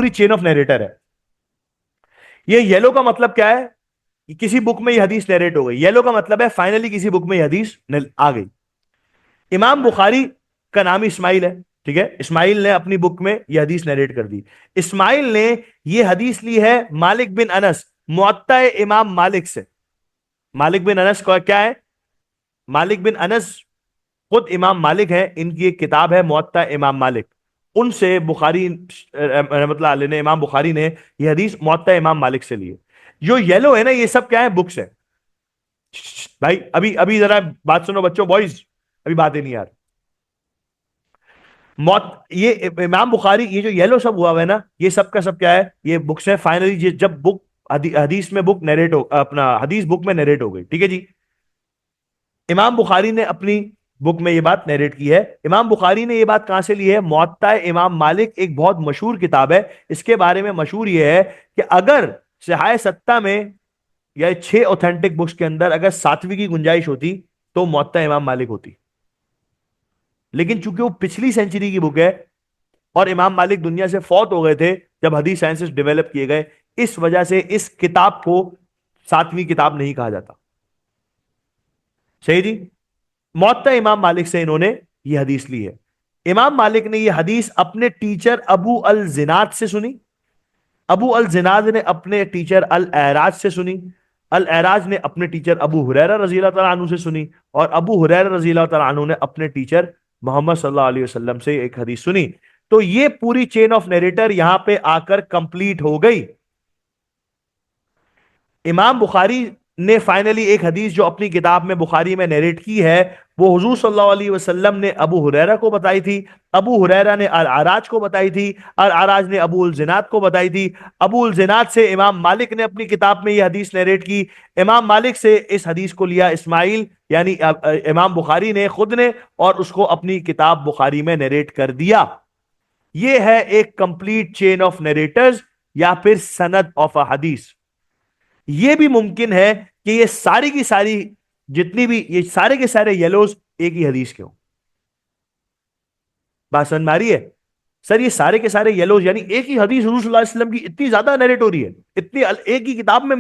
पूरी chain of narrator है। ये येलो का मतलब क्या है? कि किसी बुक में ये हदीस नरेट हो गई। येलो का मतलब है फाइनली किसी बुक में ये हदीस आ गई। इमाम बुखारी का नाम इस्माइल है, ठीक है। इस्माइल ने अपनी बुक में यह हदीस नरेट कर दी। इस्माइल ने यह हदीस ली है मालिक बिन अनस, मुअत्ता इमाम मालिक से। मालिक बिन अनस का क्या है? मालिक बिन अनस खुद इमाम मालिक है, इनकी एक किताब है मुअत्ता इमाम मालिक। उनसे बुखारी रहमतुल्लाह अलैह ने, इमाम बुखारी ने यह हदीस मुअत्ता इमाम मालिक से ली है। जो येलो है ना, ये सब क्या है? बुक्स है। भाई अभी अभी जरा बात सुनो बच्चों, बॉयज, अभी बातें नहीं यार। मौत ये इमाम बुखारी, ये जो येलो सब हुआ है ना, ये सब का सब क्या है? ये बुक्स है। फाइनली जब बुक हदीस में बुक नरेट हो, अपना हदीस बुक में नरेट हो गई, ठीक है जी। इमाम बुखारी ने अपनी बुक में ये बात नरेट की है। इमाम बुखारी ने ये बात कहां से ली है? मुअत्ता इमाम मालिक एक बहुत मशहूर किताब है। इसके बारे में मशहूर ये है कि अगर सिहाह सत्ता में या 6 ऑथेंटिक बुक्स के अंदर अगर 7वीं की गुंजाइश होती तो मुअत्ता इमाम मालिक होती। लेकिन चूंकि वो पिछली सेंचुरी की बुक है और इमाम मालिक दुनिया से फौत हो गए थे जब हदीस साइंसेस डेवलप किए गए, इस वजह से इस किताब को 7वीं किताब नहीं कहा जाता। सही जी। मुअत्ता इमाम मालिक से इन्होंने यह हदीस ली है। इमाम मालिक ने यह हदीस अपने टीचर अबू अल जिनाद से सुनी। अबू अल जिनाद ने अपने टीचर अल एराज से सुनी। अल एराज ने अपने टीचर अबू हुरैरा रज़ी अल्लाह तआला अन्हु से सुनी। और अबू हुरैरा रज़ी अल्लाह तआला अन्हु ने अपने टीचर मोहम्मद सल्लल्लाहु अलैहि वसल्लम से एक हदीस सुनी। तो ये पूरी चेन ऑफ नरेटर यहां पे आकर कंप्लीट हो गई। इमाम बुखारी ने फाइनली एक हदीस जो अपनी किताब में बुखारी में नरेट की है, वो हुजूर सल्लल्लाहु अलैहि वसल्लम ने अबू हुरैरा को बताई थी। अबू हुरैरा ने अल आराज को बताई थी। अल आराज ने अबू उल जिनाद को बताई थी। अबू उल जिनाद से इमाम मालिक ने अपनी किताब में यह हदीस नरेट की। इमाम मालिक से इस हदीस को लिया इस्माइल यानी इमाम बुखारी ने खुद ने, और उसको अपनी किताब बुखारी में नरेट कर दिया। यह है एक कंप्लीट चेन ऑफ नरेटर्स या फिर सनद ऑफ अ हदीस। यह भी मुमकिन है कि ये सारी की सारी, जितनी भी ये सारे के सारे येलोज एक ही हदीस के हो। बात समझ में आ रही है? सर ये सारे के सारे येलोज यानी एक ही हदीस हुजूर सल्लल्लाहु अलैहि वसल्लम की इतनी ज्यादा नरेट हो रही है, इतनी एक ही किताब में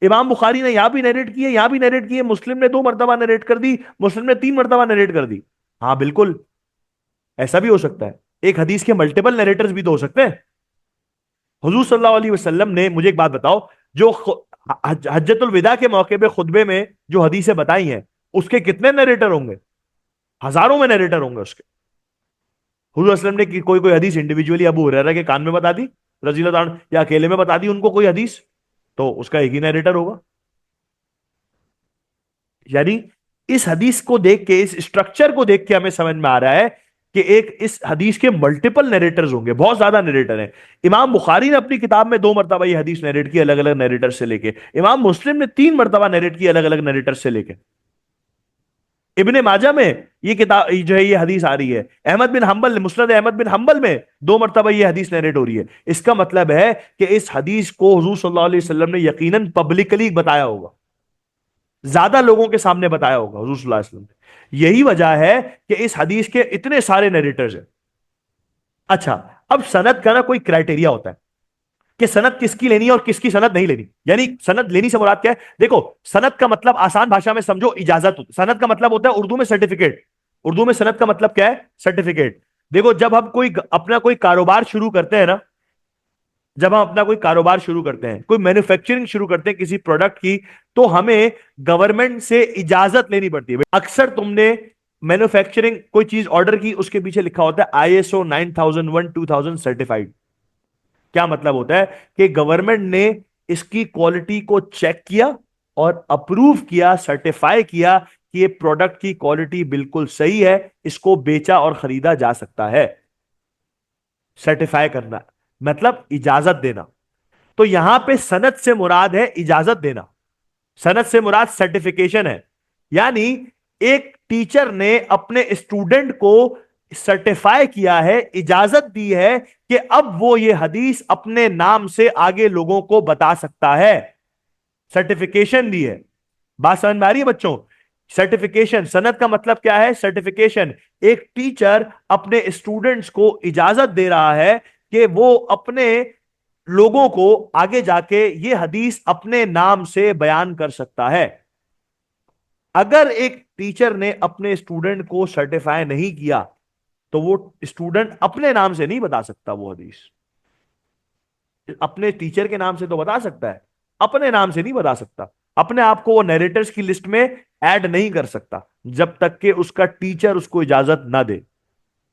इमाम बुखारी ने यहां भी नरेट की है, यहां भी नरेट की है, मुस्लिम ने 2 मरतबा नरेट कर दी, मुस्लिम ने 3 मरतबा नरेट कर दी। हाँ बिल्कुल, ऐसा भी हो सकता है। एक हदीस के मल्टीपल नरेटर्स भी तो हो सकते हैं। हुजूर सल्लल्लाहु अलैहि वसल्लम ने, मुझे एक बात बताओ, जो हज्जतुल विदा के मौके पे खुतबे में जो हदीसें बताई हैं, उसके कितने नरेटर होंगे? हजारों में नरेटर होंगे उसके। हुजूर सल्लल्लाहु अलैहि वसल्लम ने कोई कोई हदीस इंडिविजुअली अबू हुरैरा के कान में बता दी रज़ी अल्लाह अन्हु, या अकेले में बता दी उनको कोई हदीस, तो उसका एक ही नरेटर होगा। यानी इस हदीस को देख के, इस स्ट्रक्चर को देख के हमें समझ में आ रहा है कि एक इस हदीस के मल्टीपल नरेटर्स होंगे, बहुत ज्यादा नरेटर हैं। इमाम बुखारी ने अपनी किताब में 2 मरतबा ये हदीस नरेट की अलग अलग नरेटर से लेके। इमाम मुस्लिम ने 3 मरतबा नरेट की अलग अलग नरेटर से लेके। इब्ने माजा में ये किताब जो है ये हदीस आ रही है। अहमद बिन हंबल, मुस्नद अहमद बिन हंबल में 2 मरतबा ये हदीस नरेट हो रही है। इसका मतलब है कि इस हदीस को हुजूर सल्लल्लाहु अलैहि वसल्लम ने यकीनन पब्लिकली बताया होगा, ज्यादा लोगों के सामने बताया होगा हुजूर सल्लल्लाहु अलैहि वसल्लम ने। यही वजह है कि इस हदीस के इतने सारे नरेटर्स हैं। अच्छा, अब सनद का ना कोई क्राइटेरिया होता है कि सनद किसकी लेनी है और किसकी सनद नहीं लेनी। यानी सनद लेनी से मुराद क्या है? देखो, सनद का मतलब आसान भाषा में समझो, इजाजत। सनद का मतलब होता है उर्दू में सर्टिफिकेट। उर्दू में सनद का मतलब क्या है? सर्टिफिकेट। देखो, जब हम कोई अपना कोई कारोबार शुरू करते हैं ना, जब हम अपना कोई कारोबार शुरू करते हैं, कोई मैन्युफैक्चरिंग शुरू करते हैं किसी प्रोडक्ट की, तो हमें गवर्नमेंट से इजाजत लेनी पड़ती है। अक्सर तुमने मैन्युफैक्चरिंग कोई चीज ऑर्डर की, उसके पीछे लिखा होता है ISO 9001 2000 सर्टिफाइड। क्या मतलब होता है? कि गवर्नमेंट ने इसकी क्वालिटी को चेक किया और अप्रूव किया, सर्टिफाई किया कि ये प्रोडक्ट की क्वालिटी बिल्कुल सही है, इसको बेचा और खरीदा जा सकता है। सर्टिफाई करना मतलब इजाजत देना। तो यहां पे सनद से मुराद है इजाजत देना, सनद से मुराद सर्टिफिकेशन है। यानी एक टीचर ने अपने स्टूडेंट को सर्टिफाई किया है, इजाजत दी है कि अब वो ये हदीस अपने नाम से आगे लोगों को बता सकता है। सर्टिफिकेशन दी है। बात समझ में आ रही है बच्चों? सर्टिफिकेशन, सनद का मतलब क्या है? सर्टिफिकेशन। एक टीचर अपने स्टूडेंट्स को इजाजत दे रहा है कि वो अपने लोगों को आगे जाके ये हदीस अपने नाम से बयान कर सकता है। अगर एक टीचर ने अपने स्टूडेंट को सर्टिफाई नहीं किया तो वो स्टूडेंट अपने नाम से नहीं बता सकता वो हदीस। अपने टीचर के नाम से तो बता सकता है, अपने नाम से नहीं बता सकता। अपने आप को वो नरेटर्स की लिस्ट में ऐड नहीं कर सकता जब तक कि उसका टीचर उसको इजाजत ना दे,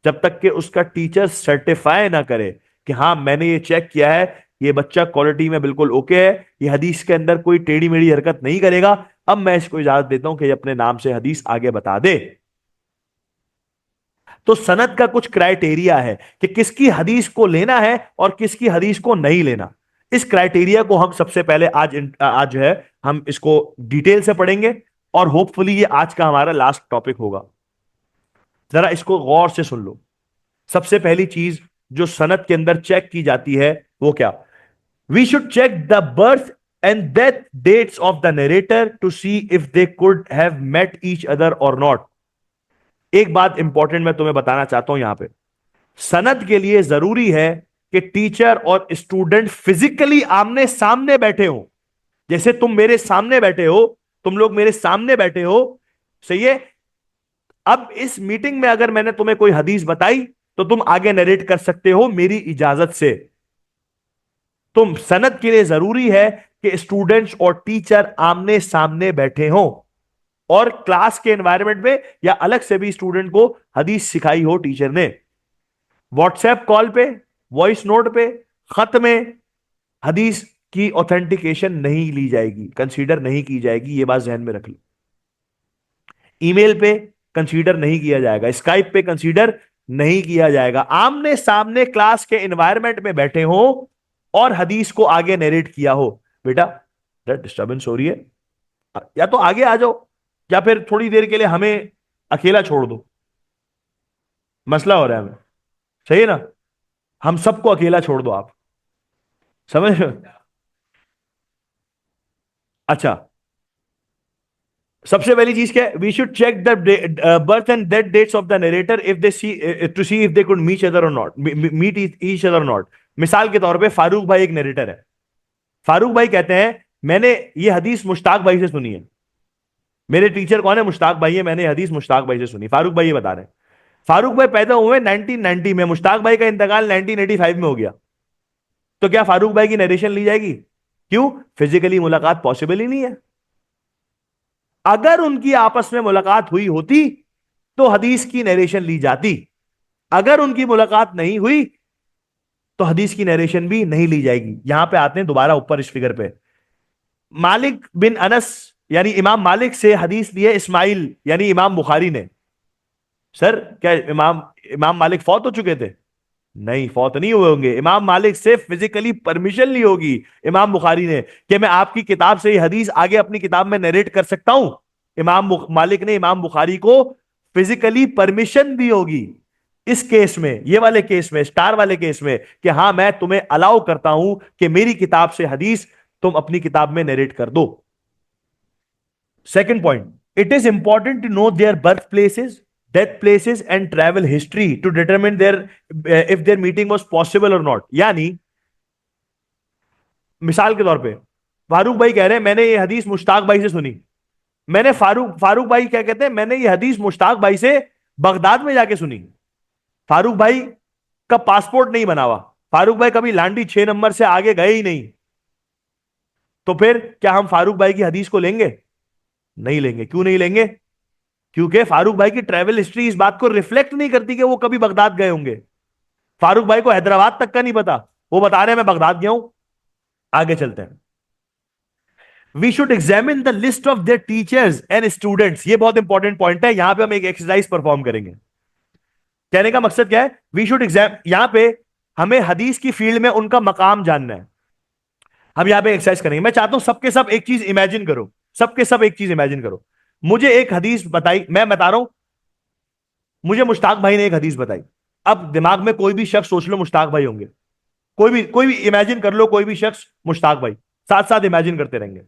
जब तक कि उसका टीचर सर्टिफाई ना करे कि हाँ मैंने ये चेक किया है, ये बच्चा क्वालिटी में बिल्कुल ओके है, ये हदीस के अंदर कोई टेढ़ी मेढ़ी हरकत नहीं करेगा, अब मैं इसको इजाजत देता हूं कि ये अपने नाम से हदीस आगे बता दे। तो सनद का कुछ क्राइटेरिया है कि किसकी हदीस को लेना है और किसकी हदीस को नहीं लेना। इस क्राइटेरिया को हम सबसे पहले आज जो है हम इसको डिटेल से पढ़ेंगे और होपफुली ये आज का हमारा लास्ट टॉपिक होगा। जरा इसको गौर से सुन लो। सबसे पहली चीज जो सनद के अंदर चेक की जाती है वो क्या? We should check the birth and death dates of the narrator to see if they could have met each other or not. एक बात इंपॉर्टेंट मैं तुम्हें बताना चाहता हूं यहां पे, सनद के लिए जरूरी है कि टीचर और स्टूडेंट फिजिकली आमने सामने बैठे हो। जैसे तुम मेरे सामने बैठे हो, तुम लोग मेरे सामने बैठे हो, सही है। अब इस मीटिंग में अगर मैंने तुम्हें कोई हदीस बताई तो तुम आगे नरेट कर सकते हो मेरी इजाजत से। तुम सनद के लिए जरूरी है कि स्टूडेंट्स और टीचर आमने सामने बैठे हों और क्लास के एनवायरनमेंट में या अलग से भी स्टूडेंट को हदीस सिखाई हो टीचर ने। व्हाट्सएप कॉल पे, वॉइस नोट पे, खत में हदीस की ऑथेंटिकेशन नहीं ली जाएगी, कंसीडर नहीं की जाएगी, ये बात जहन में रख लो। ईमेल पे कंसीडर नहीं किया जाएगा, स्काइप पे कंसीडर नहीं किया जाएगा। आमने सामने क्लास के एनवायरनमेंट में बैठे हो और हदीस को आगे नरेट किया हो। बेटा डिस्टर्बेंस हो रही है, या तो आगे आ जाओ या फिर थोड़ी देर के लिए हमें अकेला छोड़ दो, मसला हो रहा है हमें, सही है ना? हम सबको अकेला छोड़ दो आप, समझ रहे हो? अच्छा, सबसे पहली चीज क्या है? We should check the birth and death dates of the narrator if they see to see if they could meet other or not, meet each other or not. मिसाल के तौर पे फारूक भाई एक नरेटर है। फारूक भाई कहते हैं मैंने ये हदीस मुश्ताक भाई से सुनी है। मेरे टीचर कौन है? मुश्ताक भाई है। मैंने हदीस मुश्ताक भाई से सुनी। फारूक भाई ये बता रहे हैं। फारूक भाई पैदा हुए 1990 में, मुश्ताक भाई का इंतकाल 1985 में हो गया। तो क्या फारूक भाई की नरेशन ली जाएगी? क्यों? फिजिकली मुलाकात पॉसिबल ही नहीं है। अगर उनकी आपस में मुलाकात हुई होती तो हदीस की नरेशन ली जाती। अगर उनकी मुलाकात नहीं हुई तो हदीस की नरेशन भी नहीं ली जाएगी। यहां पे आते हैं दोबारा ऊपर इस फिगर पे। मालिक बिन अनस यानी इमाम मालिक से हदीस ली है इस्माइल यानी इमाम बुखारी ने। सर क्या इमाम इमाम मालिक फौत हो चुके थे? नहीं, फौत नहीं हुए होंगे। इमाम मालिक से फिजिकली परमिशन ली होगी इमाम बुखारी ने कि मैं आपकी किताब से ये हदीस आगे अपनी किताब में नरेट कर सकता हूं। इमाम मालिक ने इमाम बुखारी को फिजिकली परमिशन दी होगी इस केस में, ये वाले केस में, स्टार वाले केस में, कि हां मैं तुम्हें अलाउ करता हूं कि मेरी किताब से हदीस तुम अपनी किताब में नरेट कर दो। Second point, it is important to know their birth places, death places and travel history to determine there if their meeting was possible or not. यानी मिसाल के तौर पे फारूक भाई कह रहे हैं मैंने ये हदीस मुश्ताक भाई से सुनी। मैंने फारूक भाई क्या कहते हैं, मैंने ये हदीस मुश्ताक भाई से बगदाद में जाके सुनी। फारूक भाई का पासपोर्ट नहीं बना हुआ, फारूक भाई कभी लांडी 6 नंबर से आगे गए ही नहीं। तो फिर क्या हम फारूक भाई की हदीस को लेंगे? नहीं लेंगे। क्यों नहीं लेंगे? क्योंकि फारूक भाई की ट्रैवल हिस्ट्री इस बात को रिफ्लेक्ट नहीं करती कि वो कभी बगदाद गए होंगे। फारूक भाई को हैदराबाद तक का नहीं पता, वो बता रहे हैं मैं बगदाद गया हूं। आगे चलते हैं। We should examine the list of their teachers and students. ये बहुत इंपॉर्टेंट पॉइंट है, यहां पे हम एक एक्सरसाइज परफॉर्म करेंगे। कहने का मकसद क्या है? वी शुड एग्जाम, यहां पे हमें हदीस की फील्ड में उनका मकाम जानना है। हम यहां पे एक्सरसाइज करेंगे। मैं चाहता हूं सबके सब एक चीज इमेजिन करो, सबके सब एक चीज इमेजिन करो। मुझे एक हदीस बताई, मैं बता रहा हूं, मुझे मुश्ताक भाई ने एक हदीस बताई। अब दिमाग में कोई भी शख्स सोच लो मुश्ताक भाई होंगे, कोई भी इमेजिन कर लो, कोई भी शख्स मुश्ताक भाई, साथ साथ इमेजिन करते रहेंगे।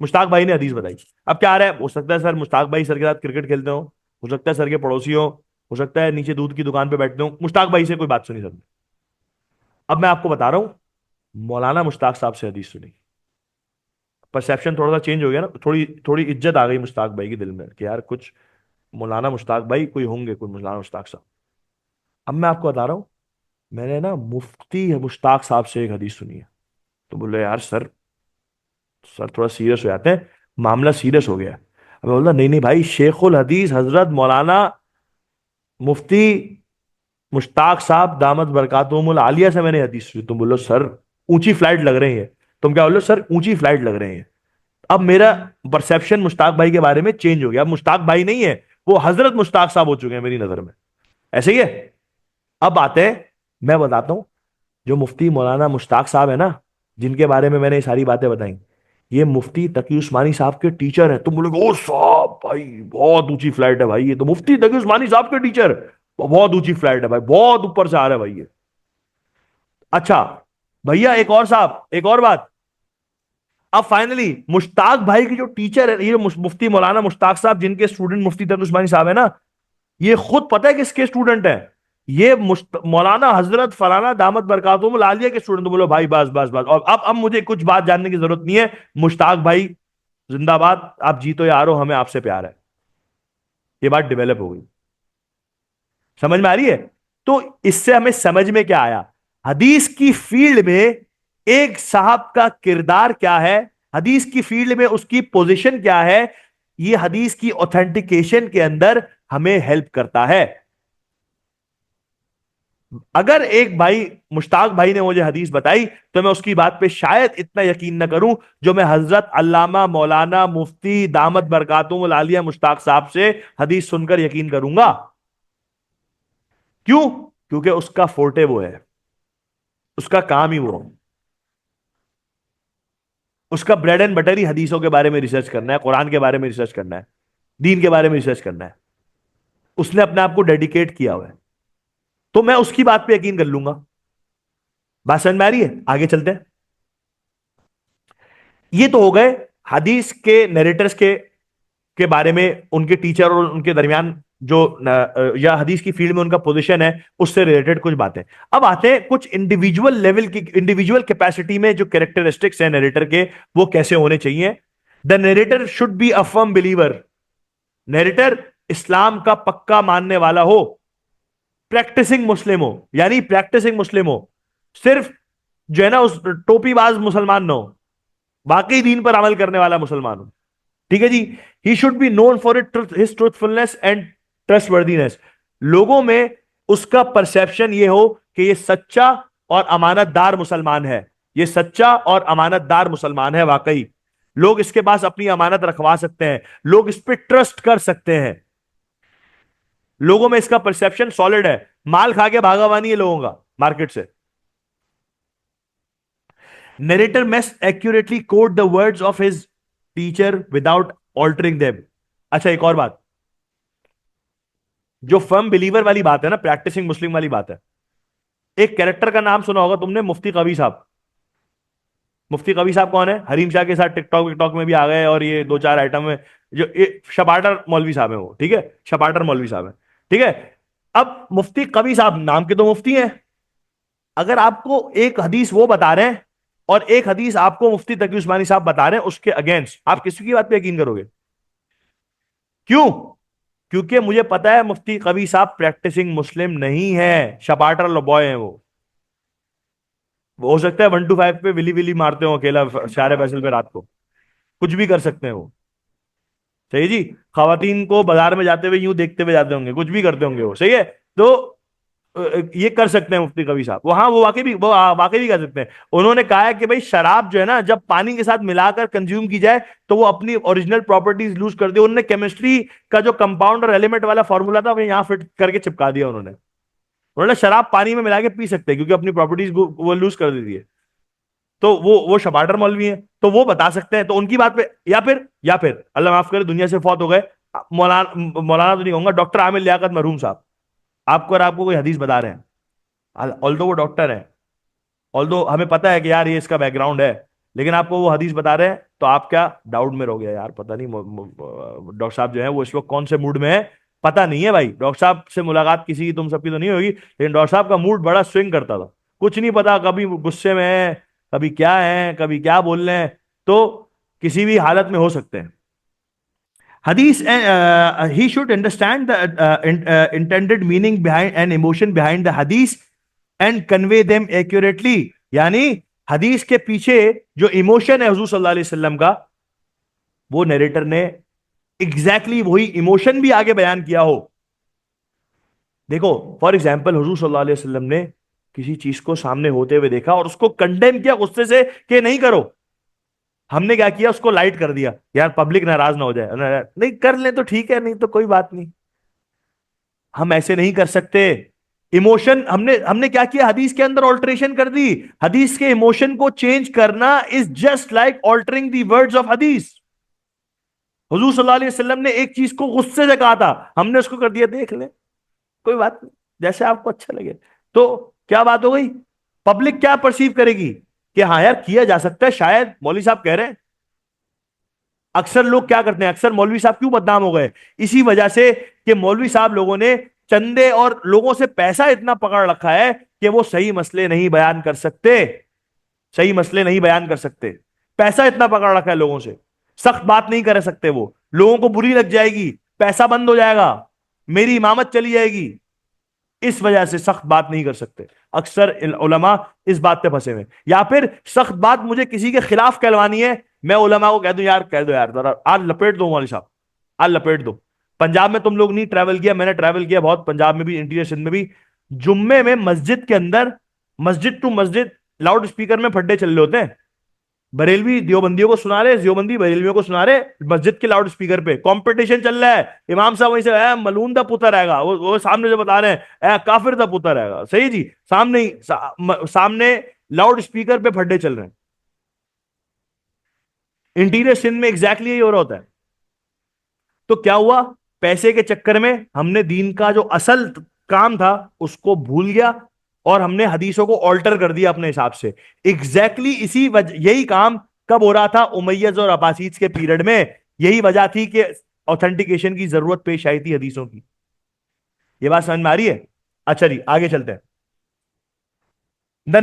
मुश्ताक भाई ने हदीस बताई। अब क्या आ रहा है? हो सकता है सर मुश्ताक भाई सर के साथ क्रिकेट खेलते हो सकता है सर के पड़ोसी हो सकता है नीचे दूध की दुकान पे बैठते हो। मुश्ताक भाई से कोई बात सुनी सर। अब मैं आपको बता रहा हूं, मौलाना मुश्ताक साहब से हदीस सुनी। परसेप्शन थोड़ा सा चेंज हो गया ना, थोड़ी थोड़ी इज्जत आ गई मुश्ताक भाई के दिल में कि यार कुछ मौलाना मुश्ताक भाई कोई होंगे, कोई मौलाना मुश्ताक साहब। अब मैं आपको बता रहा हूँ, मैंने ना मुफ्ती मुश्ताक साहब से एक हदीस सुनी है। तो बोले यार सर, सर थोड़ा सीरियस हो जाते हैं, मामला सीरियस हो गया है। अब मैं बोला नहीं नहीं भाई, शेखुल हदीस हजरत मौलाना मुफ्ती मुश्ताक साहब दामद बरकातुहुमुल आलिया से मैंने हदीस सुनी। तुम बोलो सर ऊंची फ्लाइट लग रही है। तुम क्या बोलो सर ऊंची फ्लाइट लग रही है। अब मेरा परसेप्शन मुश्ताक भाई के बारे में चेंज हो गया। अब मुश्ताक भाई नहीं है, वो हजरत मुश्ताक साहब हो चुके हैं मेरी नजर में। ऐसे ही है। अब आते हैं, मैं बताता हूं, जो मुफ्ती मौलाना मुश्ताक साहब है ना, जिनके बारे में मैंने ये सारी बातें बताई, ये मुफ्ती तकी उस्मानी साहब के टीचर हैं। तुम बोलोगे ओ साहब भाई बहुत ऊंची फ्लाइट है भाई, ये तो मुफ्ती तकी उस्मानी साहब के टीचर, बहुत ऊंची फ्लाइट है भाई, बहुत ऊपर से आ रहा है भाई ये। अच्छा भैया एक और साहब, एक और बात। अब फाइनली मुश्ताक भाई की जो टीचर है, ये मुफ्ती मौलाना मुश्ताक साहब जिनके स्टूडेंट मुफ्ती तकी उस्मानी साहब है ना, ये खुद पता है किसके स्टूडेंट है? ये मौलाना हजरत फलाना दामद बरकातुहुमुल आलिया के स्टूडेंट। तो बोलो भाई बस बस बस, और अब मुझे कुछ बात जानने की जरूरत नहीं है। मुश्ताक भाई जिंदाबाद, आप जीतो या हारो हमें आपसे प्यार है। ये बात डेवलप हो गई। समझ में आ रही है? तो इससे हमें समझ में क्या आया? हदीस की फील्ड में एक साहब का किरदार क्या है, हदीस की फील्ड में उसकी पोजीशन क्या है, ये हदीस की ऑथेंटिकेशन के अंदर हमें हेल्प करता है। अगर एक भाई मुश्ताक भाई ने मुझे हदीस बताई, तो मैं उसकी बात पे शायद इतना यकीन न करूं जो मैं हजरत अल्लामा मौलाना मुफ्ती दामद बरकातुहुमुल आलिया मुश्ताक साहब से हदीस सुनकर यकीन करूंगा। क्यों? क्योंकि उसका फोर्टे वो है, उसका काम ही वो, उसका ब्रेड एंड बटर ही हदीसों के बारे में रिसर्च करना है, कुरान के बारे में रिसर्च करना है, दीन के बारे में रिसर्च करना है। उसने अपने आप को डेडिकेट किया हुआ है, तो मैं उसकी बात पे यकीन कर लूंगा। बात समझ में आ रही है? आगे चलते हैं। ये तो हो गए हदीस के नरेटर्स के बारे में, उनके टीचर और उनके दरमियान जो या हदीस की फील्ड में उनका पोजीशन है, उससे रिलेटेड कुछ बातें। अब आते हैं कुछ इंडिविजुअल लेवल की, इंडिविजुअल कैपेसिटी में जो कैरेक्टरिस्टिक्स हैं नरेटर के, वो कैसे होने चाहिए। The narrator should be a firm believer. Narrator Islam का पक्का मानने वाला हो, प्रैक्टिसिंग मुस्लिम हो, यानी प्रैक्टिसिंग मुस्लिम हो, सिर्फ जो है ना उस टोपीबाज मुसलमान ना हो, वाकई दीन पर अमल करने वाला मुसलमान हो। ठीक है जी। He should be known for it his truthfulness and trustworthiness. लोगों में उसका परसेप्शन ये हो कि ये सच्चा और अमानतदार मुसलमान है, ये सच्चा और अमानतदार मुसलमान है वाकई। लोग इसके पास अपनी अमानत रखवा सकते हैं, लोग इस पे ट्रस्ट कर सकते हैं। लोगों में इसका परसेप्शन सॉलिड है। माल खा के भागा हुआ नहीं है लोगों का मार्केट से। Narrator must accurately quote the words of his teacher without altering them। अच्छा एक और बात, जो फर्म बिलीवर वाली बात है ना, प्रैक्टिसिंग मुस्लिम वाली बात है, एक कैरेक्टर का नाम सुना होगा तुमने, मुफ्ती कबीर साहब। मुफ्ती कबीर साहब कौन है? हरीम शाह के साथ टिकटॉक विकटॉक में भी आ गए, और ये दो चार आइटम में, जो शपाटर मौलवी साहब है वो, ठीक है, शपाटर मौलवी साहब है, ठीक है। अब मुफ्ती कबीर साहब नाम के तो मुफ्ती हैं। अगर आपको एक हदीस वो बता रहे हैं और एक हदीस आपको मुफ्ती तकी उस्मानी साहब बता रहे हैं उसके अगेंस्ट, आप किसी की बात पे यकीन करोगे? क्यों? क्योंकि मुझे पता है मुफ्ती कबीर साहब प्रैक्टिसिंग मुस्लिम नहीं है, शपाटर बॉय हैं वो हो सकता है 1 to 5 पे विली विली मारते हो अकेला शारे फैसल पे रात को, कुछ भी कर सकते हैं वो। सही जी। खवातीन को बाजार में जाते हुए यूं देखते हुए जाते होंगे, कुछ भी करते होंगे वो, सही है। तो ये कर सकते हैं मुफ्ती कबीर साहब, वो हाँ वो वाकई भी, वो वाकई भी कर सकते हैं। उन्होंने कहा है कि भाई शराब जो है ना, जब पानी के साथ मिलाकर कंज्यूम की जाए तो वो अपनी ओरिजिनल प्रॉपर्टीज लूज कर दे। उन्होंने केमिस्ट्री का जो कंपाउंड और एलिमेंट वाला फॉर्मूला था वो यहाँ फिट करके चिपका दिया उन्होंने। उन्होंने शराब पानी में मिला के पी सकते हैं क्योंकि अपनी प्रॉपर्टीज वो लूज कर देती है। तो वो शबाटर मौलवी हैं, तो वो बता सकते हैं, तो उनकी बात पे, या फिर अल्लाह माफ करे दुनिया से फौत हो गए मौलाना, मौलाना तो नहीं कहूंगा, डॉक्टर आमिर लियाकत मरहूम साहब, आपको और आपको कोई हदीस बता रहे हैं, ऑल दो वो डॉक्टर है, ऑल दो हमें पता है कि यार ये इसका बैकग्राउंड है, लेकिन आपको वो हदीस बता रहे हैं, तो आप क्या डाउट में रहोगे यार, पता नहीं डॉक्टर साहब जो है वो इस वक्त कौन से मूड में है, पता नहीं है भाई। डॉक्टर साहब से मुलाकात किसी की तुम सबकी तो नहीं होगी, लेकिन डॉक्टर साहब का मूड बड़ा स्विंग करता था, कुछ नहीं पता, कभी गुस्से में है, कभी क्या हैं, कभी क्या बोल रहे हैं, तो किसी भी हालत में हो सकते हैं। हदीस, he should understand the intended meaning behind and emotion behind the हदीस एंड कन्वे देम एक्यूरेटली। यानी हदीस के पीछे जो इमोशन है हुजूर सल्लल्लाहु अलैहि वसल्लम का, वो नरेटर ने एग्जैक्टली वही इमोशन भी आगे बयान किया हो। देखो, फॉर एग्जाम्पल हुजूर सल्लल्लाहु अलैहि वसल्लम ने किसी चीज को सामने होते हुए देखा और उसको कंडेम किया गुस्से से कि नहीं करो। हमने क्या किया, उसको लाइट कर दिया, यार पब्लिक नाराज ना हो जाए, नहीं कर ले तो ठीक है, नहीं तो कोई बात नहीं। हम ऐसे नहीं कर सकते। इमोशन हमने हमने क्या किया, हदीस के अंदर ऑल्टरेशन कर दी। हदीस के इमोशन को चेंज करना is just like altering the words of हदीस। हुजूर सल्लल्लाहु अलैहि वसल्लम ने एक चीज को गुस्से से कहा था, हमने उसको कर दिया देख ले, कोई बात नहीं, जैसे आपको अच्छा लगे। तो क्या बात हो गई, पब्लिक क्या परसीव करेगी कि हाँ यार किया जा सकता है, शायद मौलवी साहब कह रहे हैं। अक्सर लोग क्या करते हैं, अक्सर मौलवी साहब क्यों बदनाम हो गए, इसी वजह से कि मौलवी साहब लोगों ने चंदे और लोगों से पैसा इतना पकड़ रखा है कि वो सही मसले नहीं बयान कर सकते, सही मसले नहीं बयान कर सकते। पैसा इतना पकड़ रखा है लोगों से, सख्त बात नहीं कर सकते, वो लोगों को बुरी लग जाएगी, पैसा बंद हो जाएगा, मेरी इमामत चली जाएगी, इस वजह से सख्त बात नहीं कर सकते। अक्सर उलमा इस बात पे फंसे हुए। या फिर सख्त बात मुझे किसी के खिलाफ कहलवानी है, मैं उलमा को कह दूं यार कह दो यार जरा आज लपेट दो मौलवी साहब, आज लपेट दो। पंजाब में तुम लोग नहीं ट्रैवल किया, मैंने ट्रैवल किया बहुत, पंजाब में भी, इंटीरियर सिंध में भी, जुम्मे में मस्जिद के अंदर, मस्जिद टू मस्जिद लाउड स्पीकर में फड्डे चल रहे होते हैं। बरेलवी देवबंदियों को सुना रहे, देवबंदी बरेलवियों को सुना रहे, मस्जिद के लाउड स्पीकर पे कंपटीशन चल रहा है। इमाम साहब वहीं से मलून दा पुत्र आएगा, वो सामने जो बता रहे हैं काफिर दा पुत्र आएगा, सही जी, सामने ही सामने लाउड स्पीकर पे फड्डे चल रहे हैं। इंटीरियर सिंध में एग्जैक्टली यही हो रहा होता है। तो क्या हुआ, पैसे के चक्कर में हमने दीन का जो असल काम था उसको भूल गया और हमने हदीसों को ऑल्टर कर दिया अपने हिसाब से। एग्जैक्टली इसी वजह, यही काम कब हो रहा था, उमैय्यद और अब्बासीद के पीरियड में। यही वजह थी कि ऑथेंटिकेशन की जरूरत पेश आई थी हदीसों की। ये बात समझ में आ रही है? अच्छा जी, आगे चलते हैं। The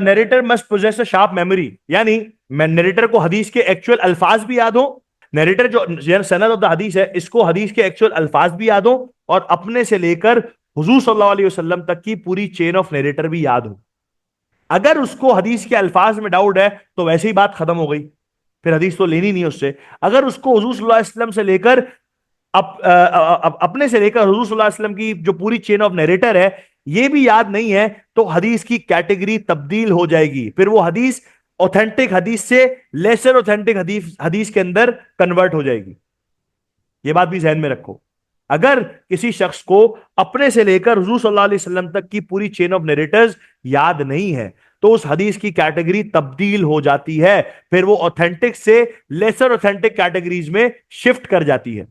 narrator must possess a sharp memory, यानी नरेटर को हदीस के एक्चुअल अल्फाज भी याद हो। नरेटर जो सनद ऑफ द हदीस है, इसको हदीस के एक्चुअल अल्फाज भी याद हो और अपने से लेकर हुजूर सल्लल्लाहु अलैहि वसल्लम तक की पूरी चेन ऑफ नरेटर भी याद हो। अगर उसको हदीस के अल्फाज में डाउट है तो वैसे ही बात खत्म हो गई, फिर हदीस तो लेनी नहीं उससे। अगर उसको हुजूर सल्लल्लाहु अलैहि वसल्लम से लेकर अपने से लेकर हुजूर सल्लल्लाहु अलैहि वसल्लम की जो पूरी चेन ऑफ नरेटर है ये भी याद नहीं है, तो हदीस की कैटेगरी तब्दील हो जाएगी, फिर वो हदीस ऑथेंटिक हदीस से लेसर ऑथेंटिक हदीस हदीस के अंदर कन्वर्ट हो जाएगी। ये बात भी ध्यान में रखो। अगर किसी शख्स को अपने से लेकर हुजूर सल्लल्लाहु अलैहि वसल्लम तक की पूरी चेन ऑफ नरेटर्स याद नहीं है तो उस हदीस की कैटेगरी तब्दील हो जाती है, फिर वो ऑथेंटिक से लेसर ऑथेंटिक कैटेगरीज में शिफ्ट कर जाती है।